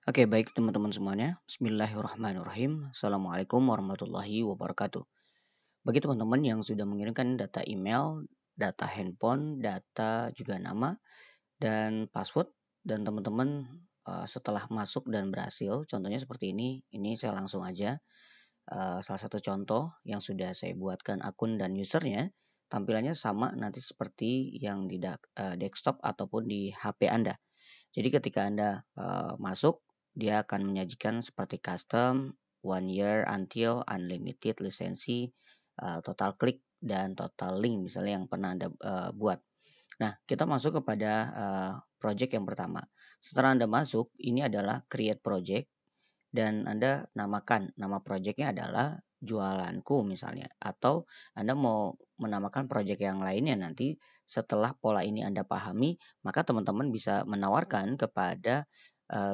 Oke, baik teman-teman semuanya. Bismillahirrahmanirrahim. Assalamualaikum warahmatullahi wabarakatuh. Bagi teman-teman yang sudah mengirimkan data email, data handphone, data juga nama, dan password, dan teman-teman setelah masuk dan berhasil, contohnya seperti ini saya langsung aja. Salah satu contoh yang sudah saya buatkan akun dan usernya, tampilannya sama nanti seperti yang di desktop ataupun di HP Anda. Jadi ketika Anda masuk, dia akan menyajikan seperti custom, one year until, unlimited, lisensi, total klik, dan total link misalnya yang pernah Anda buat. Nah, kita masuk kepada project yang pertama. Setelah Anda masuk, ini adalah create project dan Anda namakan nama projectnya adalah jualanku misalnya, atau Anda mau menamakan project yang lainnya nanti setelah pola ini Anda pahami, maka teman-teman bisa menawarkan kepada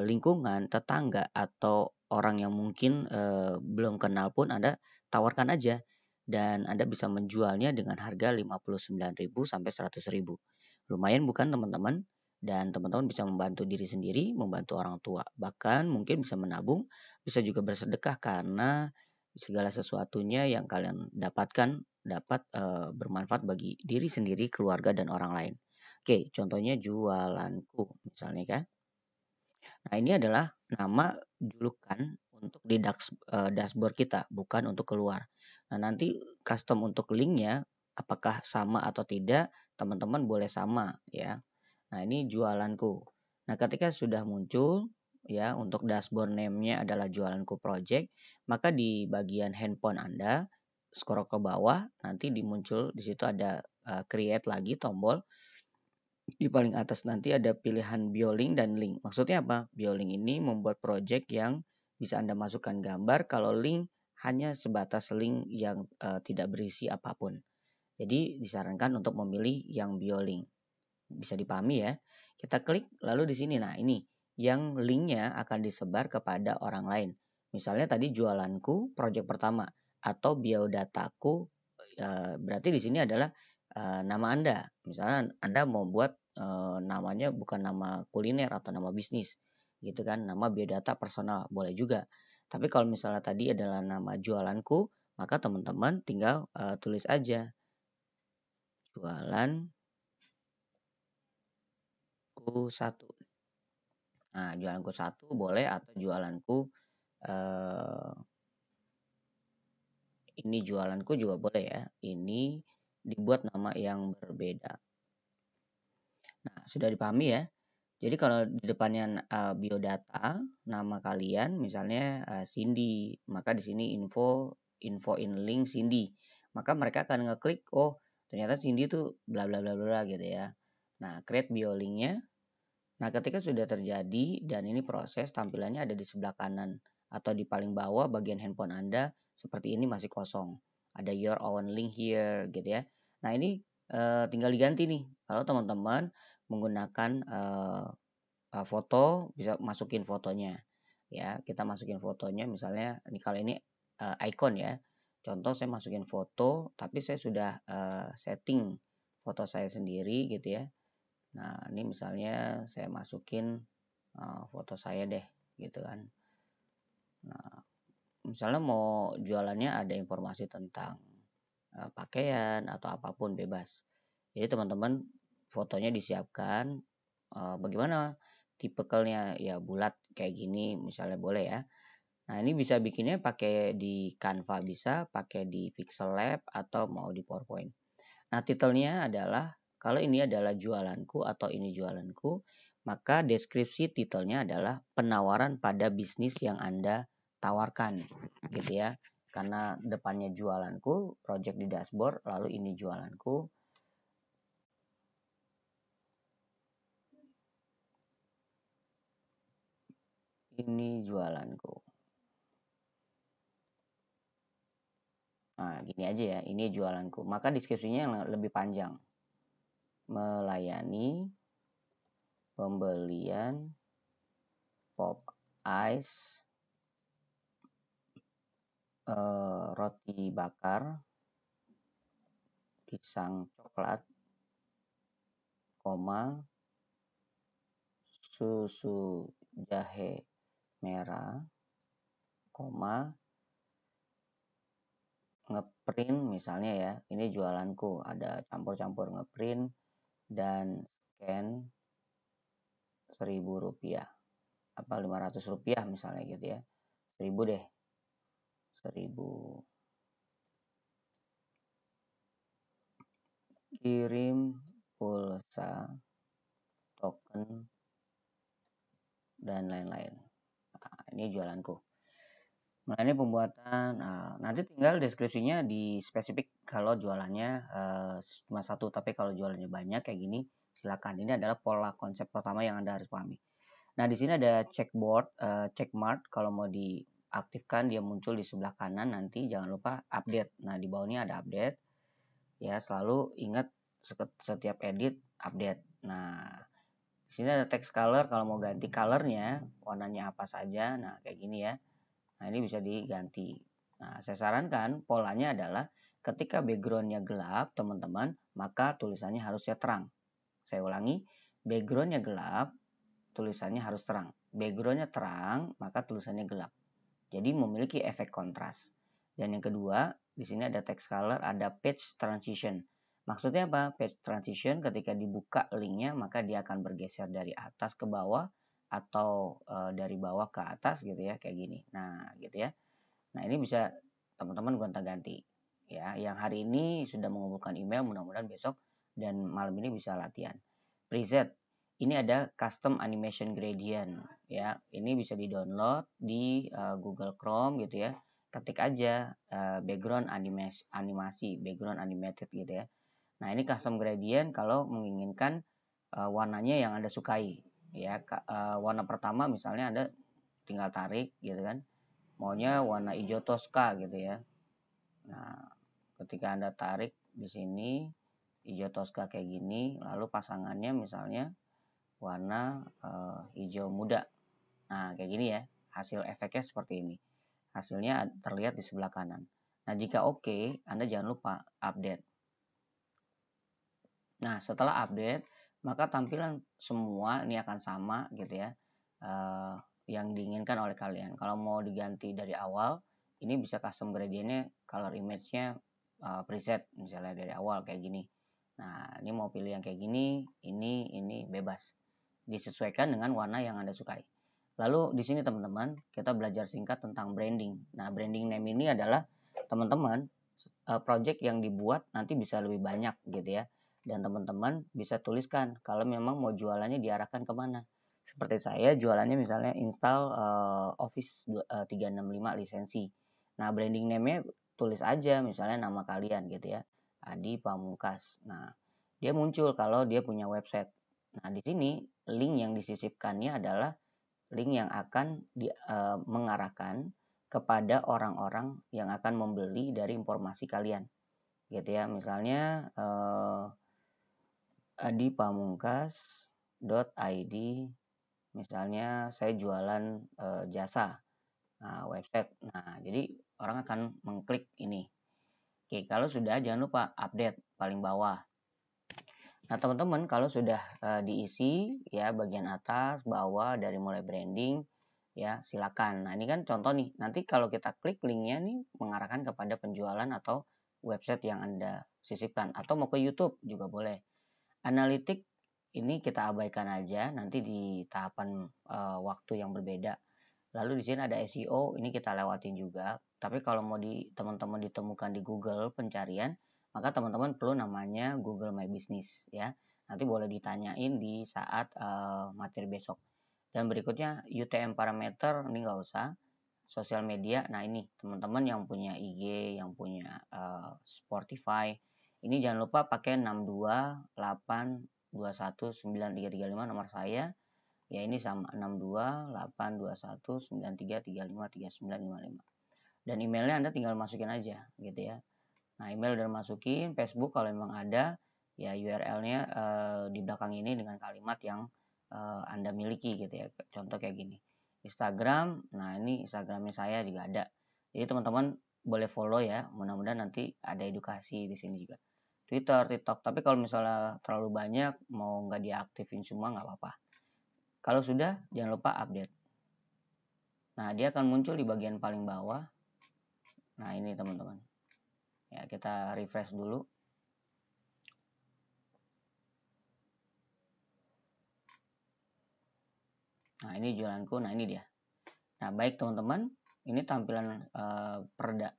lingkungan, tetangga, atau orang yang mungkin belum kenal pun Anda tawarkan aja, dan Anda bisa menjualnya dengan harga 59.000 sampai 100.000. Lumayan bukan teman-teman? Dan teman-teman bisa membantu diri sendiri, membantu orang tua, bahkan mungkin bisa menabung, bisa juga bersedekah, karena segala sesuatunya yang kalian dapatkan dapat bermanfaat bagi diri sendiri, keluarga, dan orang lain. Oke, contohnya jualanku misalnya kan. Nah, ini adalah nama julukan untuk di dashboard kita, bukan untuk keluar. Nah, nanti custom untuk linknya apakah sama atau tidak, teman-teman boleh sama ya. Nah, ini jualanku. Nah, ketika sudah muncul ya untuk dashboard name-nya adalah jualanku project, maka di bagian handphone Anda scroll ke bawah, nanti dimuncul di situ ada create lagi tombol. Di paling atas nanti ada pilihan BioLink dan link. Maksudnya apa? BioLink ini membuat project yang bisa Anda masukkan gambar, kalau link hanya sebatas link yang tidak berisi apapun. Jadi disarankan untuk memilih yang BioLink. Bisa dipahami ya. Kita klik lalu di sini. Nah, ini yang linknya akan disebar kepada orang lain. Misalnya tadi jualanku project pertama atau biodataku, berarti di sini adalah nama Anda. Misalnya Anda mau buat namanya bukan nama kuliner atau nama bisnis gitu kan, nama biodata personal boleh juga. Tapi kalau misalnya tadi adalah nama jualanku, maka teman-teman tinggal tulis aja jualanku satu. Nah, jualanku satu boleh, atau jualanku eh, ini jualanku juga boleh ya. Ini dibuat nama yang berbeda. Nah, sudah dipahami ya. Jadi kalau di depannya biodata, nama kalian misalnya Cindy, maka di sini info in link Cindy. Maka mereka akan ngeklik, oh ternyata Cindy itu bla bla bla bla gitu ya. Nah, create bio linknya. Nah, ketika sudah terjadi dan ini proses, tampilannya ada di sebelah kanan atau di paling bawah bagian handphone Anda seperti ini masih kosong. Ada your own link here gitu ya. Nah, ini tinggal diganti nih. Kalau teman-teman menggunakan foto, bisa masukin fotonya. Ya, kita masukin fotonya misalnya ini, kalau ini icon ya. Contoh saya masukin foto tapi saya sudah setting foto saya sendiri gitu ya. Nah, ini misalnya saya masukin foto saya deh gitu kan. Nah, misalnya mau jualannya ada informasi tentang pakaian atau apapun bebas. Jadi teman-teman fotonya disiapkan bagaimana tipikalnya, ya bulat kayak gini misalnya boleh ya. Nah, ini bisa bikinnya pakai di Canva, bisa pakai di Pixel Lab atau mau di PowerPoint. Nah, titelnya adalah kalau ini adalah jualanku atau ini jualanku, maka deskripsi titelnya adalah penawaran pada bisnis yang Anda tawarkan, gitu ya. Karena depannya jualanku, project di dashboard, lalu ini jualanku. Ini jualanku. Nah, gini aja ya, ini jualanku. Maka deskripsinya yang lebih panjang. Melayani pembelian pop ice, roti bakar, pisang coklat, koma, susu jahe merah, koma, ngeprint misalnya ya, ini jualanku, ada campur-campur ngeprint dan scan Rp1.000 apa Rp500 misalnya gitu ya, 1.000 deh, 1.000 kirim pulsa, token, dan lain-lain. Nah, ini jualanku. Mulai pembuatan, nanti tinggal deskripsinya di spesifik kalau jualannya cuma satu, tapi kalau jualannya banyak kayak gini, silakan. Ini adalah pola konsep pertama yang Anda harus pahami. Nah, di sini ada checkboard, checkmark. Kalau mau diaktifkan, dia muncul di sebelah kanan. Nanti jangan lupa update. Nah, di bawahnya ada update. Ya, selalu ingat setiap edit update. Nah, di sini ada text color. Kalau mau ganti colornya, warnanya apa saja. Nah, kayak gini ya. Nah, ini bisa diganti. Nah, saya sarankan polanya adalah ketika backgroundnya gelap, teman-teman, maka tulisannya harusnya terang. Saya ulangi, backgroundnya gelap, tulisannya harus terang. Backgroundnya terang, maka tulisannya gelap. Jadi memiliki efek kontras. Dan yang kedua, di sini ada text color, ada page transition. Maksudnya apa? Page transition ketika dibuka linknya, maka dia akan bergeser dari atas ke bawah atau dari bawah ke atas gitu ya, kayak gini. Nah, gitu ya. Nah, ini bisa teman-teman gonta-ganti. Ya, yang hari ini sudah mengumpulkan email, mudah-mudahan besok dan malam ini bisa latihan. Preset. Ini ada custom animation gradient ya. Ini bisa di-download di Google Chrome gitu ya. Ketik aja background animasi, background animated gitu ya. Nah, ini custom gradient kalau menginginkan warnanya yang Anda sukai ya. Warna pertama misalnya Anda tinggal tarik gitu kan. Maunya warna hijau toska gitu ya. Nah, ketika Anda tarik di sini hijau toska kayak gini, lalu pasangannya misalnya warna hijau muda. Nah, kayak gini ya. Hasil efeknya seperti ini. Hasilnya terlihat di sebelah kanan. Nah, jika oke, Anda jangan lupa update. Nah, setelah update, maka tampilan semua ini akan sama gitu ya. Yang diinginkan oleh kalian. Kalau mau diganti dari awal, ini bisa custom gradientnya, color image-nya preset misalnya dari awal kayak gini. Nah, ini mau pilih yang kayak gini, ini bebas. Disesuaikan dengan warna yang Anda sukai. Lalu di sini teman-teman, kita belajar singkat tentang branding. Nah, branding name ini adalah teman-teman project yang dibuat nanti bisa lebih banyak gitu ya. Dan teman-teman bisa tuliskan kalau memang mau jualannya diarahkan kemana. Seperti saya jualannya misalnya install Office 365 lisensi. Nah, branding name-nya tulis aja misalnya nama kalian gitu ya. Adi Pamungkas. Nah, dia muncul kalau dia punya website. Nah, di sini link yang disisipkannya adalah link yang akan mengarahkan kepada orang-orang yang akan membeli dari informasi kalian. Gitu ya. Misalnya adipamungkas.id, misalnya saya jualan jasa website. Nah, jadi orang akan mengklik ini. Oke, kalau sudah jangan lupa update paling bawah. Nah, teman-teman kalau sudah diisi ya bagian atas, bawah dari mulai branding ya silakan. Nah, ini kan contoh nih. Nanti kalau kita klik linknya nih mengarahkan kepada penjualan atau website yang Anda sisipkan atau mau ke YouTube juga boleh. Analitik ini kita abaikan aja nanti di tahapan waktu yang berbeda. Lalu di sini ada SEO, ini kita lewatin juga. Tapi kalau mau teman-teman ditemukan di Google pencarian, maka teman-teman perlu namanya Google My Business ya. Nanti boleh ditanyain di saat materi besok. Dan berikutnya UTM parameter ini nggak usah. Sosial media, nah ini teman-teman yang punya IG, yang punya Spotify, ini jangan lupa pakai 628219335 nomor saya. Ya ini sama 6282193353955. Dan emailnya Anda tinggal masukin aja gitu ya. Nah, email udah masukin, Facebook kalau memang ada, ya URL-nya di belakang ini dengan kalimat yang Anda miliki gitu ya. Contoh kayak gini. Instagram, nah ini Instagramnya saya juga ada. Jadi teman-teman boleh follow ya, mudah-mudahan nanti ada edukasi di sini juga. Twitter, TikTok, tapi kalau misalnya terlalu banyak, mau nggak diaktifin semua nggak apa-apa. Kalau sudah, jangan lupa update. Nah, dia akan muncul di bagian paling bawah. Nah, ini teman-teman. Ya, kita refresh dulu. Nah, ini jualanku. Nah, ini dia. Nah, baik teman-teman, ini tampilan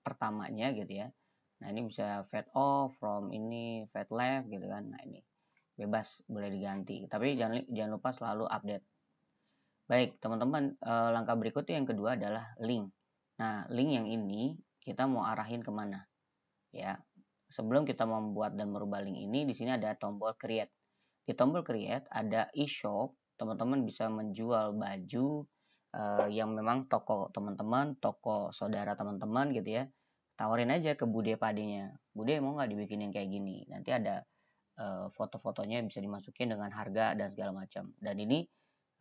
pertamanya gitu ya. Nah, ini bisa fade off, from ini fade left gitu kan. Nah, ini bebas boleh diganti. Tapi jangan lupa selalu update. Baik, teman-teman, langkah berikutnya yang kedua adalah link. Nah, link yang ini kita mau arahin kemana? Ya, sebelum kita membuat dan merubah link ini, di sini ada tombol create. Di tombol create ada e-shop, teman-teman bisa menjual baju yang memang toko teman-teman, toko saudara teman-teman gitu ya. Tawarin aja ke Bude Padenya. Bude mau nggak dibikinin kayak gini? Nanti ada foto-fotonya bisa dimasukin dengan harga dan segala macam. Dan ini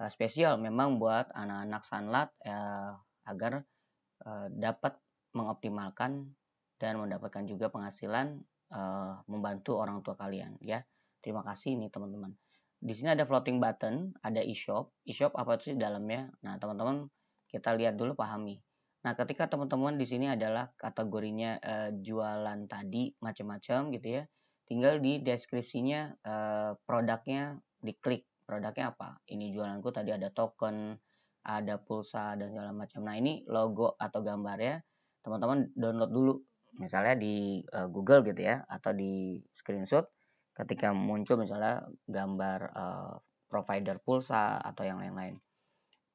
spesial memang buat anak-anak sanlat agar dapat mengoptimalkan dan mendapatkan juga penghasilan membantu orang tua kalian ya. Terima kasih nih teman-teman. Di sini ada floating button, ada e-shop. E-shop apa sih dalamnya? Nah, teman-teman kita lihat dulu, pahami. Nah, ketika teman-teman di sini adalah kategorinya jualan tadi macam-macam gitu ya. Tinggal di deskripsinya produknya diklik. Produknya apa? Ini jualanku tadi ada token, ada pulsa dan segala macam. Nah, ini logo atau gambarnya teman-teman download dulu. Misalnya di Google gitu ya, atau di screenshot ketika muncul misalnya gambar provider pulsa atau yang lain-lain.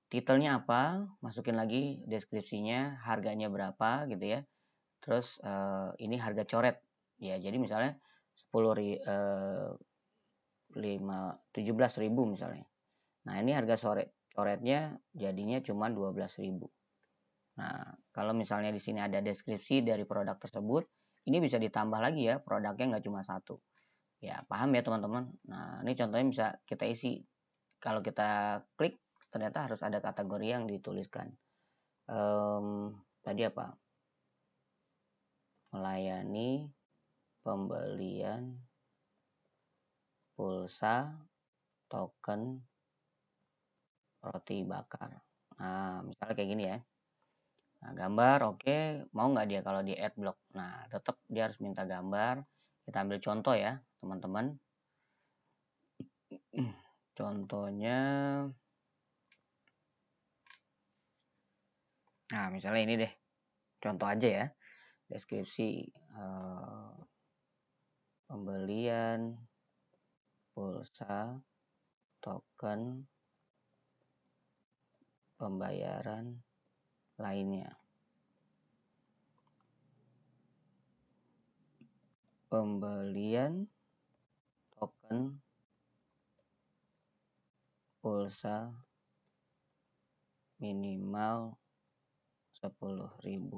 Titelnya apa? Masukin lagi deskripsinya, harganya berapa gitu ya. Terus ini harga coret. Ya, jadi misalnya 17.000 misalnya. Nah, ini harga coretnya jadinya cuma 12.000. Nah, kalau misalnya di sini ada deskripsi dari produk tersebut, ini bisa ditambah lagi ya, produknya nggak cuma satu. Ya, paham ya teman-teman? Nah, ini contohnya bisa kita isi. Kalau kita klik, ternyata harus ada kategori yang dituliskan. Tadi apa? Melayani pembelian pulsa, token, roti bakar. Nah, misalnya kayak gini ya. Nah, gambar oke, mau nggak dia kalau di adblock? Nah, tetap dia harus minta gambar. Kita ambil contoh ya, teman-teman. Contohnya, nah misalnya ini deh, contoh aja ya, deskripsi pembelian pulsa, token, pembayaran lainnya. Pembelian token pulsa minimal 10.000.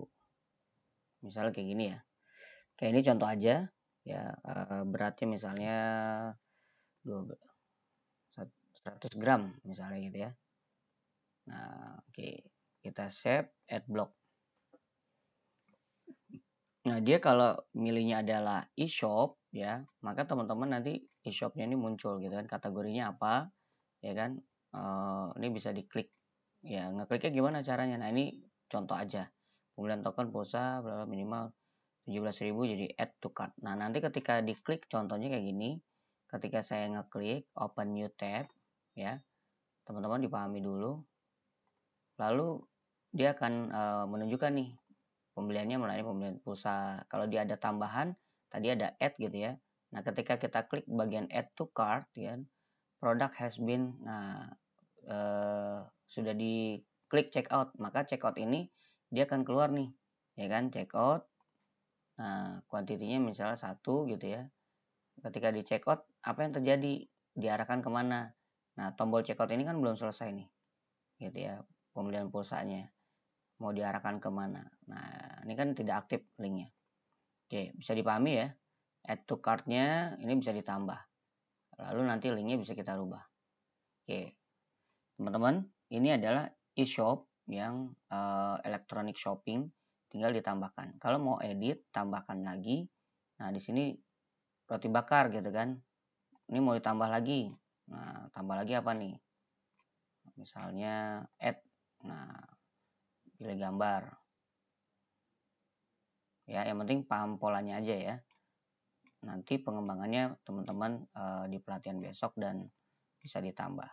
Misalnya kayak gini ya. Kayak ini contoh aja ya, beratnya misalnya 100 gram misalnya gitu ya. Nah, oke, kita save adblock. Nah, dia kalau milihnya adalah e-shop ya, maka teman-teman nanti e-shopnya ini muncul gitu kan, kategorinya apa ya kan. Ini bisa diklik ya. Ngekliknya gimana caranya? Nah, ini contoh aja, pembelian token pulsa minimal 17.000 jadi add to cart. Nah, nanti ketika diklik contohnya kayak gini, ketika saya ngeklik open new tab ya, teman-teman dipahami dulu, lalu dia akan menunjukkan nih pembeliannya melalui pembelian pulsa. Kalau dia ada tambahan, tadi ada add gitu ya. Nah, ketika kita klik bagian add to cart ya, product has been, nah sudah diklik checkout, maka checkout ini dia akan keluar nih, ya kan, checkout. Nah, kuantitinya misalnya 1 gitu ya. Ketika di checkout, apa yang terjadi? Diarahkan kemana? Nah, tombol checkout ini kan belum selesai nih, gitu ya, pembelian pulsanya. Mau diarahkan kemana? Nah, ini kan tidak aktif linknya. Oke, bisa dipahami ya. Add to cart-nya ini bisa ditambah. Lalu nanti linknya bisa kita rubah. Oke, teman-teman, ini adalah e-shop yang electronic shopping, tinggal ditambahkan. Kalau mau edit, tambahkan lagi. Nah, di sini roti bakar gitu kan. Ini mau ditambah lagi. Nah, tambah lagi apa nih? Misalnya add. Nah, gambar. Ya, yang penting paham polanya aja ya. Nanti pengembangannya teman-teman di pelatihan besok dan bisa ditambah.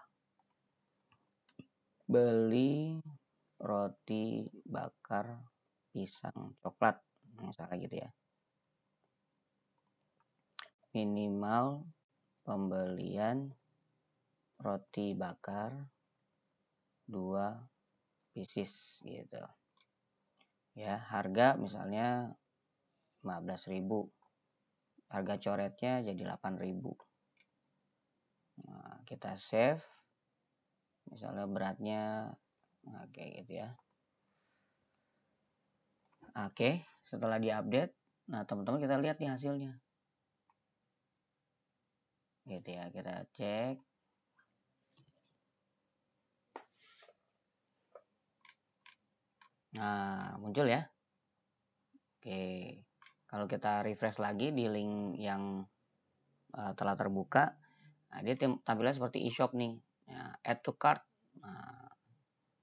Beli roti bakar pisang coklat, misalnya gitu ya. Minimal pembelian roti bakar 2 pieces gitu. Ya, harga misalnya 15.000. Harga coretnya jadi 8.000. Nah, kita save. Misalnya beratnya kayak gitu ya. Oke, setelah diupdate, nah teman-teman kita lihat nih hasilnya. Gitu ya, kita cek. Nah, muncul ya. Oke, kalau kita refresh lagi di link yang telah terbuka, nah dia tampilnya seperti e-shop nih. Ya, add to cart. Nah,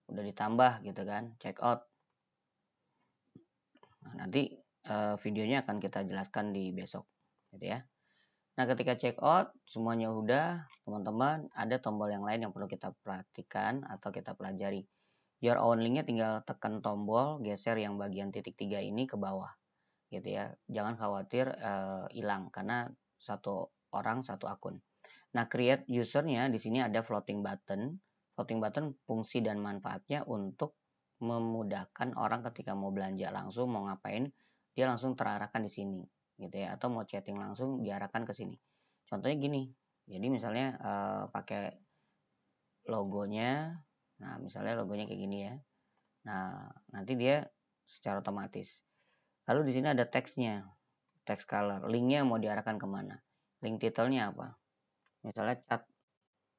udah ditambah gitu kan, check out. Nah, nanti videonya akan kita jelaskan di besok gitu ya. Nah, ketika check out semuanya udah, teman-teman ada tombol yang lain yang perlu kita perhatikan atau kita pelajari. Your own linknya tinggal tekan tombol, geser yang bagian titik 3 ini ke bawah gitu ya. Jangan khawatir hilang karena satu orang satu akun. Nah, create usernya di sini ada floating button. Floating button fungsi dan manfaatnya untuk memudahkan orang ketika mau belanja langsung, mau ngapain, dia langsung terarahkan di sini gitu ya, atau mau chatting langsung diarahkan ke sini. Contohnya gini. Jadi misalnya pakai logonya. Nah, misalnya logonya kayak gini ya. Nah, nanti dia secara otomatis. Lalu di sini ada teksnya, text color, linknya mau diarahkan kemana, link titelnya apa, misalnya chat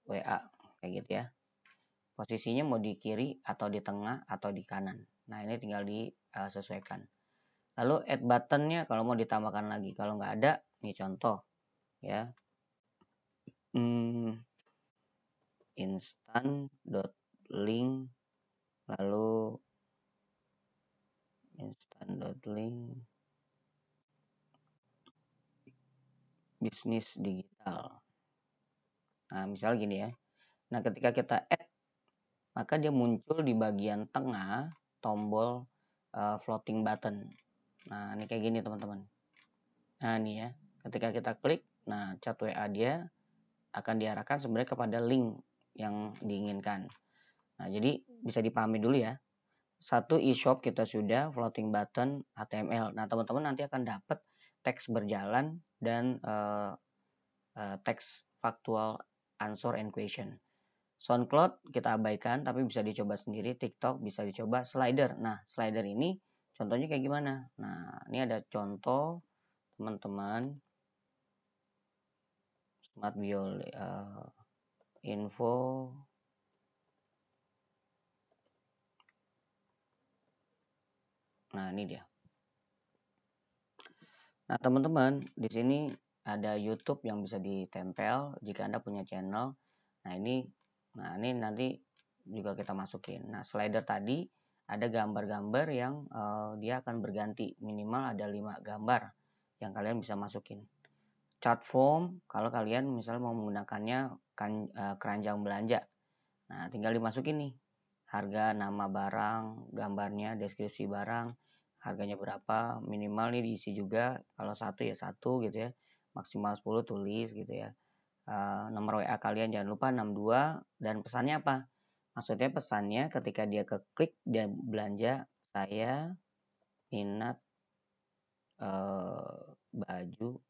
WA kayak gitu ya. Posisinya mau di kiri atau di tengah atau di kanan. Nah, ini tinggal disesuaikan. Lalu add buttonnya kalau mau ditambahkan lagi, kalau nggak ada, ini contoh ya. Instant.link, lalu instant.link bisnis digital. Nah, misal gini ya. Nah, ketika kita add, maka dia muncul di bagian tengah tombol floating button. Nah, ini kayak gini teman-teman. Nah, ini ya. Ketika kita klik, nah chat WA dia akan diarahkan sebenarnya kepada link yang diinginkan. Nah, jadi bisa dipahami dulu ya. Satu e-shop kita sudah, floating button, HTML. Nah, teman-teman nanti akan dapat teks berjalan dan teks factual answer and question. SoundCloud kita abaikan tapi bisa dicoba sendiri. TikTok bisa dicoba. Slider. Nah, slider ini contohnya kayak gimana? Nah, ini ada contoh teman-teman. Smart Bio info. Nah, ini dia. Nah, teman-teman, di sini ada YouTube yang bisa ditempel jika Anda punya channel. Nah, ini nanti juga kita masukin. Nah, slider tadi ada gambar-gambar yang dia akan berganti. Minimal ada 5 gambar yang kalian bisa masukin. Chart form, kalau kalian misalnya mau menggunakannya keranjang belanja. Nah, tinggal dimasukin nih. Harga, nama barang, gambarnya, deskripsi barang, harganya berapa, minimal nih diisi juga. Kalau satu ya satu gitu ya. Maksimal 10 tulis gitu ya. Nomor WA kalian jangan lupa 62 dan pesannya apa? Maksudnya pesannya ketika dia keklik dia belanja, saya minat baju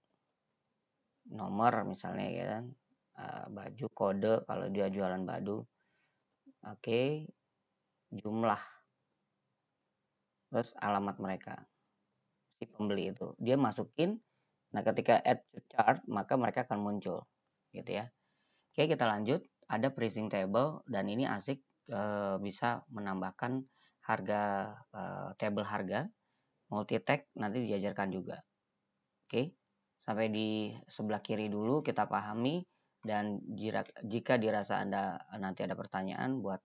nomor misalnya ya kan, baju kode kalau dia jualan baju. Oke, jumlah, terus alamat mereka si pembeli itu dia masukin. Nah, ketika add to chart maka mereka akan muncul gitu ya. Oke, kita lanjut. Ada pricing table dan ini asik, bisa menambahkan harga, table harga, multi tag nanti diajarkan juga. Oke, sampai di sebelah kiri dulu kita pahami, dan jika dirasa Anda nanti ada pertanyaan buat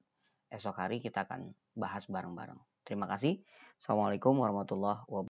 esok hari kita akan bahas bareng-bareng. Terima kasih. Assalamualaikum warahmatullahi wabarakatuh.